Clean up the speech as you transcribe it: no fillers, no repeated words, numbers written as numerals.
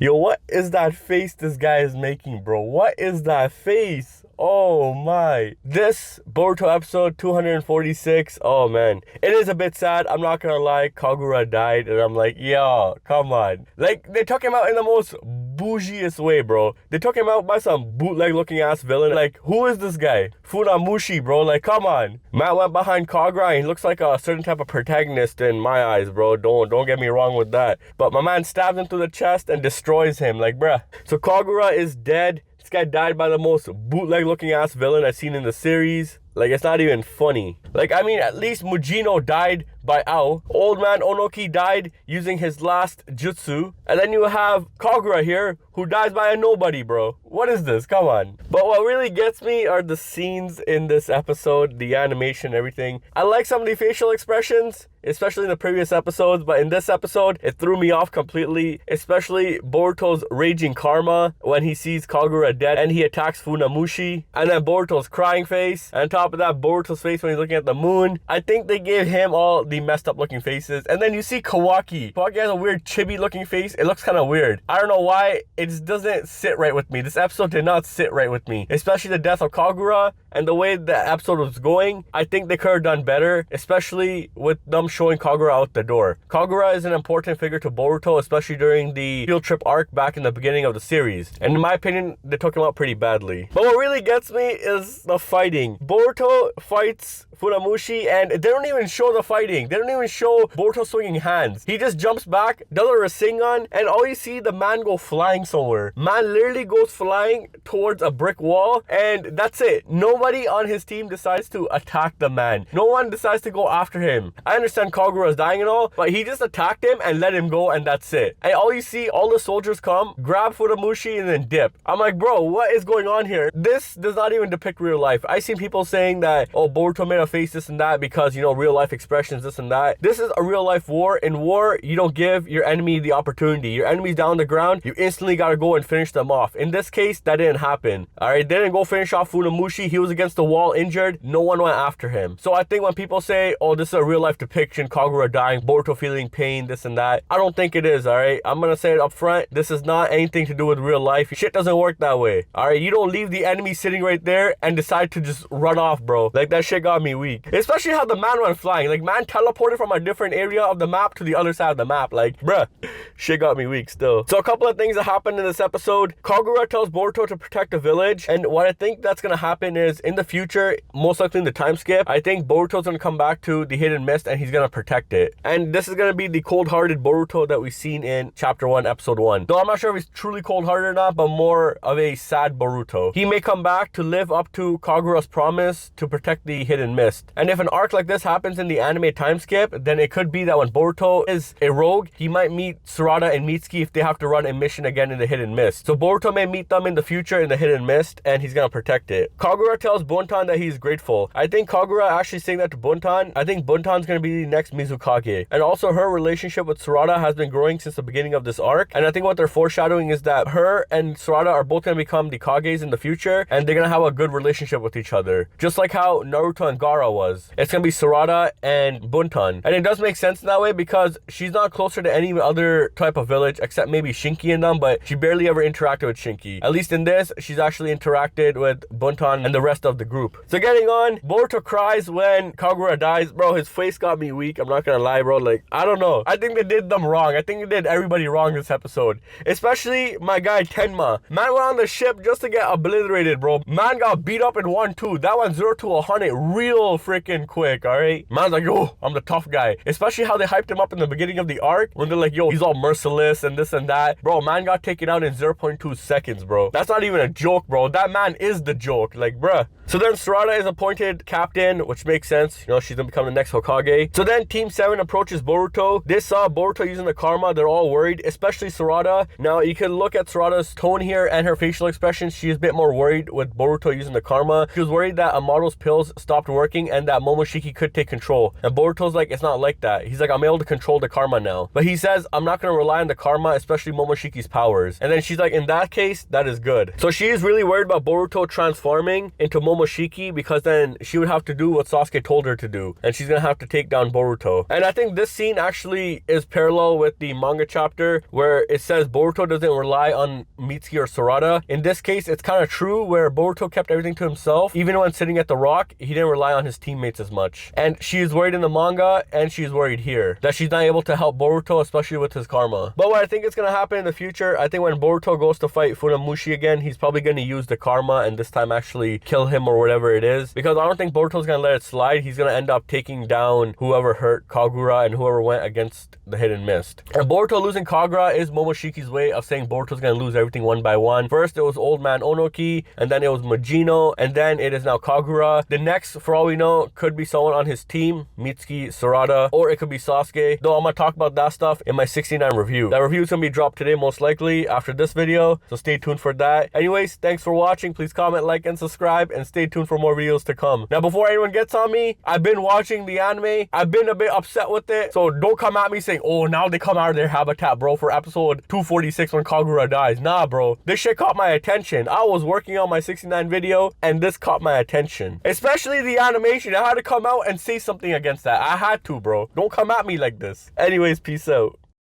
Yo, what is that face this guy is making, bro? What is that face? Oh my. This Boruto episode 246. Oh man. It is a bit sad. I'm not gonna lie. Kagura died. And I'm like, yo, come on. Like, they took him out in the most bougiest way, bro. They took him out by some bootleg looking ass villain. Like, who is this guy? Funamushi, bro. Like, come on. Matt went behind Kagura and he looks like a certain type of protagonist in my eyes, bro. Don't get me wrong with that. But my man stabs him through the chest and destroys him. Like, bruh. So Kagura is dead. This guy died by the most bootleg looking ass villain I've seen in the series. Like, it's not even funny. Like, I mean, at least Mujino died by Ao. Old man Onoki died using his last jutsu. And then you have Kagura here, who dies by a nobody, bro. What is this? Come on. But what really gets me are the scenes in this episode, the animation, everything. I like some of the facial expressions, especially in the previous episodes, but in this episode, it threw me off completely, especially Boruto's raging karma when he sees Kagura dead and he attacks Funamushi, and then Boruto's crying face, and on top of that, Boruto's face when he's looking at the moon. I think they gave him all the messed up looking faces. And then you see Kawaki. Kawaki has a weird chibi looking face. It looks kind of weird. I don't know why. It just doesn't sit right with me. This episode did not sit right with me, especially the death of Kagura and the way the episode was going. I think they could have done better, especially with them showing Kagura out the door. Kagura is an important figure to Boruto, especially during the field trip arc back in the beginning of the series. And in my opinion, they took him out pretty badly. But what really gets me is the fighting. Boruto fights Funamushi and they don't even show the fighting. They don't even show Boruto swinging hands. He just jumps back, does a Rasengan, and all you see the man go flying somewhere. Man literally goes flying towards a brick wall, and that's it. Nobody on his team decides to attack the man. No one decides to go after him. I understand Kagura is dying and all, but he just attacked him and let him go, and that's it. And all you see, all the soldiers come, grab Funamushi, and then dip. I'm like, bro, what is going on here? This does not even depict real life. I seen people saying that, oh, Boruto made a face this and that because, you know, real life expressions, this and that. This is a real life war. In war, you don't give your enemy the opportunity. Your enemy's down on the ground, you instantly gotta go and finish them off. In this case, that didn't happen. Alright, they didn't go finish off Funamushi. He was against the wall injured. No one went after him. So I think when people say, oh, this is a real life depiction, Kagura dying, Boruto feeling pain, this and that, I don't think it is, alright? I'm gonna say it up front. This is not anything to do with real life. Shit doesn't work that way. Alright, you don't leave the enemy sitting right there and decide to just run off, bro. Like, that shit got me weak. Especially how the man went flying. Like, man teleported from a different area of the map to the other side of the map. Like, bruh, shit got me weak still. So a couple of things that happened in this episode. Kagura tells Boruto to protect the village, and what I think that's gonna happen is in the future, most likely in the time skip, I think Boruto's gonna come back to the hidden mist and he's gonna protect it. And this is gonna be the cold-hearted Boruto that we've seen in chapter 1, episode 1. Though I'm not sure if he's truly cold-hearted or not, but more of a sad Boruto. He may come back to live up to Kagura's promise to protect the hidden mist. And if an arc like this happens in the anime time skip, then it could be that when Boruto is a rogue, he might meet Sarada and Mitsuki if they have to run a mission again in the hidden mist. So Boruto may meet them in the future in the hidden mist and he's gonna protect it. Kagura tells Buntan that he's grateful. I think Kagura actually saying that to Buntan. I think Buntan's gonna be the next Mizukage. And also her relationship with Sarada has been growing since the beginning of this arc. And I think what they're foreshadowing is that her and Sarada are both gonna become the Kages in the future and they're gonna have a good relationship with each other. Just like how Naruto and Gaara was. It's gonna be Sarada and Buntan. And it does make sense in that way because she's not closer to any other type of village except maybe Shinki and them, but she barely ever interacted with Shinki. At least in this, she's actually interacted with Buntan and the rest of the group. So getting on, Boruto cries when Kagura dies. Bro, his face got me weak. I'm not gonna lie, bro. Like, I don't know. I think they did them wrong. I think they did everybody wrong this episode. Especially my guy Tenma. Man went on the ship just to get obliterated, bro. Man got beat up in 1-2. That went 0 to 100 real freaking quick, alright? Man's like, yo, I'm the tough guy. Especially how they hyped him up in the beginning of the arc when they're like, yo, he's all merciless and this and that. Bro, man got taken out in 0.2 seconds, bro. That's not even a joke, bro. That man is the joke. Like, bruh. So then Sarada is appointed captain, which makes sense. You know, she's gonna become the next Hokage. So then Team 7 approaches Boruto. They saw Boruto using the karma. They're all worried, especially Sarada. Now, you can look at Sarada's tone here and her facial expressions. She's a bit more worried with Boruto using the karma. She was worried that Amado's pills stopped working and that Momoshiki could take control. And Boruto Boruto's like, it's not like that. He's like, I'm able to control the karma now. But he says, I'm not going to rely on the karma, especially Momoshiki's powers. And then she's like, in that case, that is good. So she is really worried about Boruto transforming into Momoshiki, because then she would have to do what Sasuke told her to do. And she's going to have to take down Boruto. And I think this scene actually is parallel with the manga chapter where it says Boruto doesn't rely on Mitsuki or Sarada. In this case, it's kind of true where Boruto kept everything to himself. Even when sitting at the rock, he didn't rely on his teammates as much. And she is worried in the manga, and she's worried here that she's not able to help Boruto, especially with his karma. But what I think is going to happen in the future, I think when Boruto goes to fight Funamushi again, he's probably going to use the karma and this time actually kill him or whatever it is. Because I don't think Boruto's going to let it slide. He's going to end up taking down whoever hurt Kagura and whoever went against the Hidden Mist. And Boruto losing Kagura is Momoshiki's way of saying Boruto's going to lose everything one by one. First, it was Old Man Onoki, and then it was Majino, and then it is now Kagura. The next, for all we know, could be someone on his team, Mitsuki, Sarada, or it could be Sasuke. Though I'm going to talk about that stuff in my 69 review. That review is going to be dropped today, most likely, after this video, so stay tuned for that. Anyways, thanks for watching. Please comment, like, and subscribe, and stay tuned for more videos to come. Now, before anyone gets on me, I've been watching the anime. I've been a bit upset with it, so don't come at me saying, oh, now they come out of their habitat, bro, for episode 246 when Kagura dies. Nah, bro. This shit caught my attention. I was working on my 69 video, and this caught my attention. Especially the animation. I had to come out and say something against that. I had to, bro. Don't come at me like this. Anyways, peace out.